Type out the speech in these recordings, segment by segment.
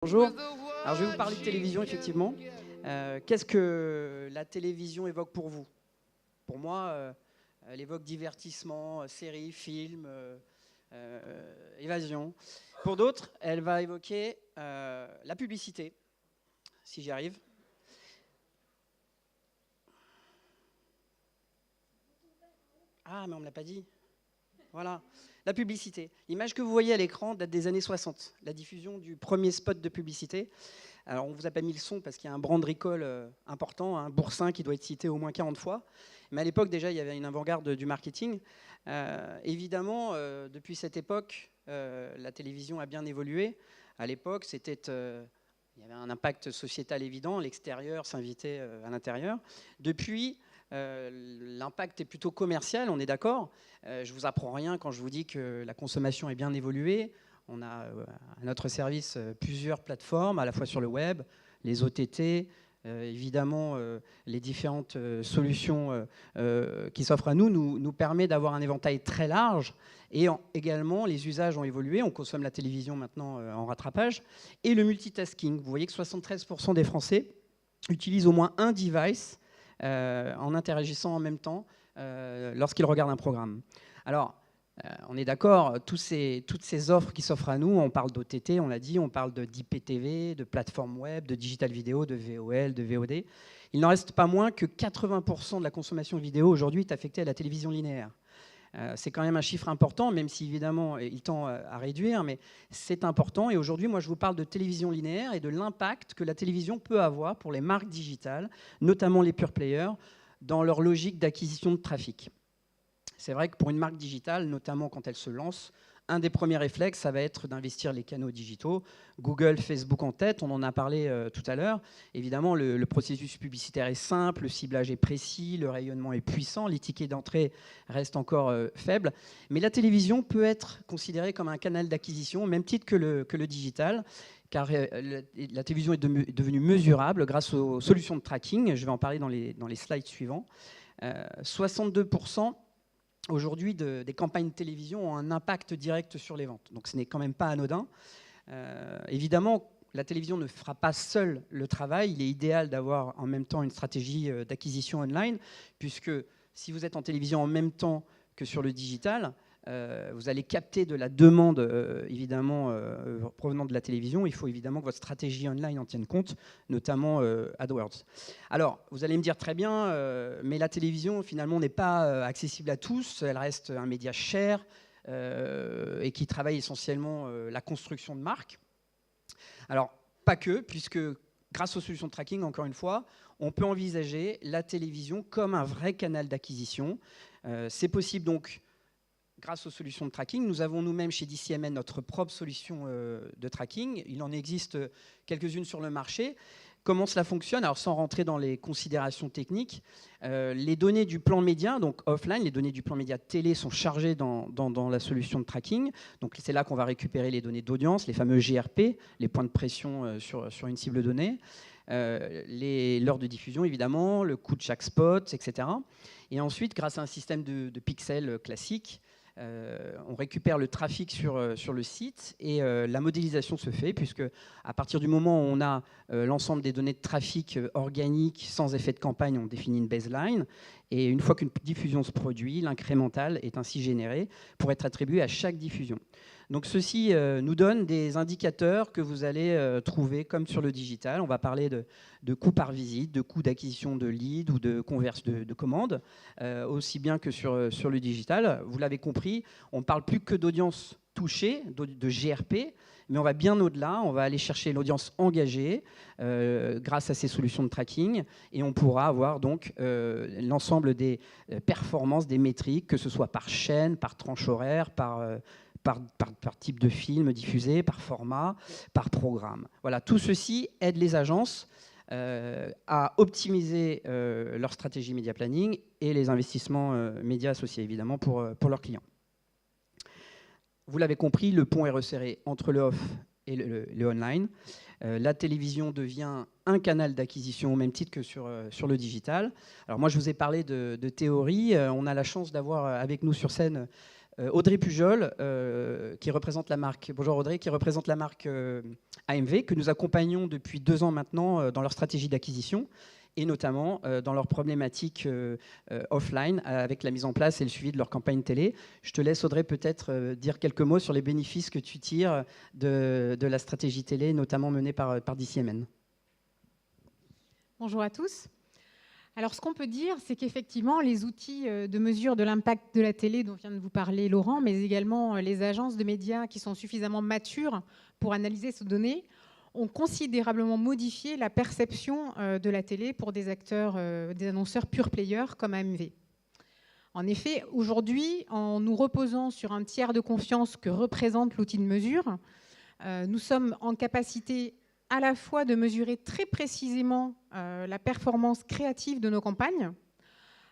Bonjour. Alors je vais vous parler de télévision, effectivement. Qu'est-ce que la télévision évoque pour vous? Pour moi, elle évoque divertissement, séries, films, évasion. Pour d'autres, elle va évoquer la publicité, si j'y arrive. Ah, mais on ne me l'a pas dit. Voilà, la publicité. L'image que vous voyez à l'écran date des années 60, la diffusion du premier spot de publicité. Alors, on ne vous a pas mis le son parce qu'il y a un brand recall important, un boursin qui doit être cité au moins 40 fois. Mais à l'époque, déjà, il y avait une avant-garde du marketing. Évidemment, depuis cette époque, la télévision a bien évolué. À l'époque, il y avait un impact sociétal évident. L'extérieur s'invitait à l'intérieur. Depuis, l'impact est plutôt commercial, on est d'accord. Je ne vous apprends rien quand je vous dis que la consommation est bien évoluée. On a à notre service plusieurs plateformes, à la fois sur le web, les OTT, évidemment les différentes solutions qui s'offrent à nous permet d'avoir un éventail très large. Et également, les usages ont évolué. On consomme la télévision maintenant en rattrapage. Et le multitasking. Vous voyez que 73% des Français utilisent au moins un device en interagissant en même temps lorsqu'ils regardent un programme. Alors, on est d'accord, toutes ces offres qui s'offrent à nous, on parle d'OTT, on l'a dit, on parle d'IPTV, de plateformes web, de digital vidéo, de VOL, de VOD. Il n'en reste pas moins que 80% de la consommation vidéo aujourd'hui est affectée à la télévision linéaire. C'est quand même un chiffre important, même si évidemment il tend à réduire, mais c'est important. Et aujourd'hui, moi, je vous parle de télévision linéaire et de l'impact que la télévision peut avoir pour les marques digitales, notamment les pure players, dans leur logique d'acquisition de trafic. C'est vrai que pour une marque digitale, notamment quand elle se lance, un des premiers réflexes, ça va être d'investir les canaux digitaux. Google, Facebook en tête, on en a parlé tout à l'heure. Évidemment, le processus publicitaire est simple, le ciblage est précis, le rayonnement est puissant, les tickets d'entrée restent encore faibles. Mais la télévision peut être considérée comme un canal d'acquisition, au même titre que le digital, car la télévision est devenue mesurable grâce aux solutions de tracking. Je vais en parler dans les slides suivants. 62% aujourd'hui des campagnes de télévision ont un impact direct sur les ventes. Donc ce n'est quand même pas anodin. Évidemment, la télévision ne fera pas seule le travail. Il est idéal d'avoir en même temps une stratégie d'acquisition online, puisque si vous êtes en télévision en même temps que sur le digital, vous allez capter de la demande évidemment provenant de la télévision. Il faut évidemment que votre stratégie online en tienne compte, notamment AdWords. Alors, vous allez me dire très bien, mais la télévision finalement n'est pas accessible à tous. Elle reste un média cher et qui travaille essentiellement la construction de marques. Alors, pas que, puisque grâce aux solutions de tracking, encore une fois, on peut envisager la télévision comme un vrai canal d'acquisition. C'est possible donc grâce aux solutions de tracking. Nous avons nous-mêmes chez DCMN notre propre solution de tracking. Il en existe quelques-unes sur le marché. Comment cela fonctionne? Alors, sans rentrer dans les considérations techniques, les données du plan média, donc offline, les données du plan média télé sont chargées dans la solution de tracking. Donc, c'est là qu'on va récupérer les données d'audience, les fameux GRP, les points de pression sur une cible donnée, l'heure de diffusion, évidemment, le coût de chaque spot, etc. Et ensuite, grâce à un système de pixels classique, on récupère le trafic sur le site et la modélisation se fait, puisque à partir du moment où on a l'ensemble des données de trafic organiques sans effet de campagne, on définit une baseline, et une fois qu'une diffusion se produit, l'incrémental est ainsi généré pour être attribué à chaque diffusion. Donc ceci nous donne des indicateurs que vous allez trouver comme sur le digital. On va parler de coût par visite, de coût d'acquisition de lead ou de converse de commandes, aussi bien que sur le digital. Vous l'avez compris, on ne parle plus que d'audience touchée, de GRP, mais on va bien au-delà. On va aller chercher l'audience engagée grâce à ces solutions de tracking, et on pourra avoir donc l'ensemble des performances, des métriques, que ce soit par chaîne, par tranche horaire, par type de film diffusé, par format, par programme. Voilà, tout ceci aide les agences à optimiser leur stratégie média planning et les investissements médias associés, évidemment, pour leurs clients. Vous l'avez compris, le pont est resserré entre le off et le online. La télévision devient un canal d'acquisition au même titre que sur le digital. Alors moi, je vous ai parlé de théorie. On a la chance d'avoir avec nous sur scène Audrey Pujol, qui représente la marque, bonjour Audrey, qui représente la marque AMV, que nous accompagnons depuis 2 ans maintenant dans leur stratégie d'acquisition, et notamment dans leurs problématiques offline, avec la mise en place et le suivi de leur campagne télé. Je te laisse, Audrey, peut-être dire quelques mots sur les bénéfices que tu tires de la stratégie télé, notamment menée par DCMN. Bonjour à tous. Alors, ce qu'on peut dire, c'est qu'effectivement, les outils de mesure de l'impact de la télé dont vient de vous parler Laurent, mais également les agences de médias qui sont suffisamment matures pour analyser ces données, ont considérablement modifié la perception de la télé pour des acteurs, des annonceurs pure players comme AMV. En effet, aujourd'hui, en nous reposant sur un tiers de confiance que représente l'outil de mesure, nous sommes en capacité à la fois de mesurer très précisément la performance créative de nos campagnes,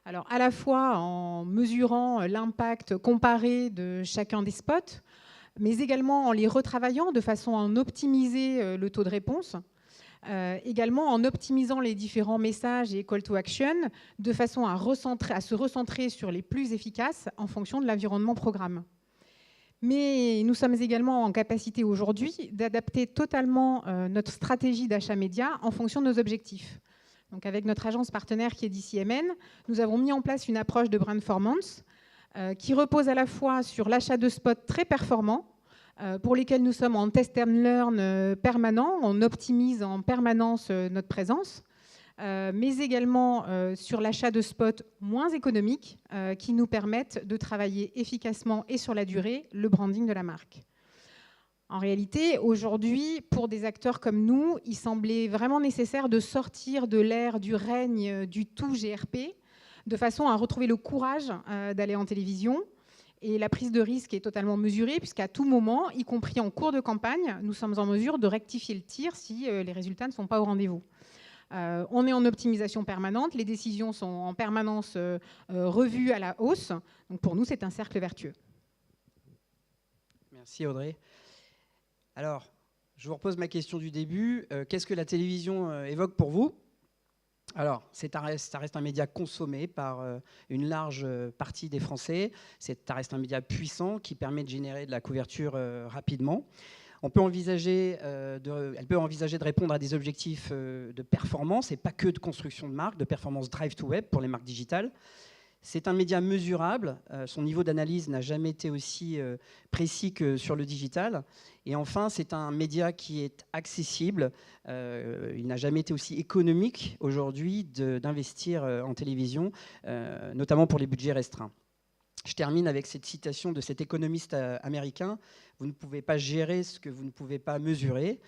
alors à la fois en mesurant l'impact comparé de chacun des spots, mais également en les retravaillant de façon à en optimiser le taux de réponse, également en optimisant les différents messages et call to action de façon à se recentrer sur les plus efficaces en fonction de l'environnement programme. Mais nous sommes également en capacité aujourd'hui d'adapter totalement notre stratégie d'achat média en fonction de nos objectifs. Donc avec notre agence partenaire qui est DCMN, nous avons mis en place une approche de brandformance qui repose à la fois sur l'achat de spots très performants, pour lesquels nous sommes en test and learn permanent, on optimise en permanence notre présence, mais également sur l'achat de spots moins économiques qui nous permettent de travailler efficacement et sur la durée le branding de la marque. En réalité, aujourd'hui, pour des acteurs comme nous, il semblait vraiment nécessaire de sortir de l'ère du règne du tout GRP, de façon à retrouver le courage d'aller en télévision. Et la prise de risque est totalement mesurée, puisqu'à tout moment, y compris en cours de campagne, nous sommes en mesure de rectifier le tir si les résultats ne sont pas au rendez-vous. On est en optimisation permanente, les décisions sont en permanence revues à la hausse. Donc pour nous, c'est un cercle vertueux. Merci Audrey. Alors, je vous repose ma question du début. Qu'est-ce que la télévision évoque pour vous ? Alors, ça reste un média consommé par une large partie des Français. Ça reste un média puissant qui permet de générer de la couverture rapidement. Elle peut envisager de répondre à des objectifs de performance et pas que de construction de marque, de performance drive to web pour les marques digitales. C'est un média mesurable. Son niveau d'analyse n'a jamais été aussi précis que sur le digital. Et enfin, c'est un média qui est accessible. Il n'a jamais été aussi économique aujourd'hui d'investir en télévision, notamment pour les budgets restreints. Je termine avec cette citation de cet économiste américain. Vous ne pouvez pas gérer ce que vous ne pouvez pas mesurer.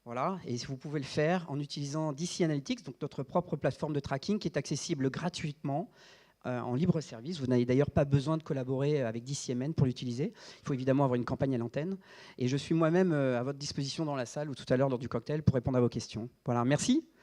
Voilà. Et vous pouvez le faire en utilisant DC Analytics, donc notre propre plateforme de tracking qui est accessible gratuitement en libre service. Vous n'avez d'ailleurs pas besoin de collaborer avec DCMN pour l'utiliser. Il faut évidemment avoir une campagne à l'antenne. Et je suis moi-même à votre disposition dans la salle ou tout à l'heure lors du cocktail pour répondre à vos questions. Voilà, merci.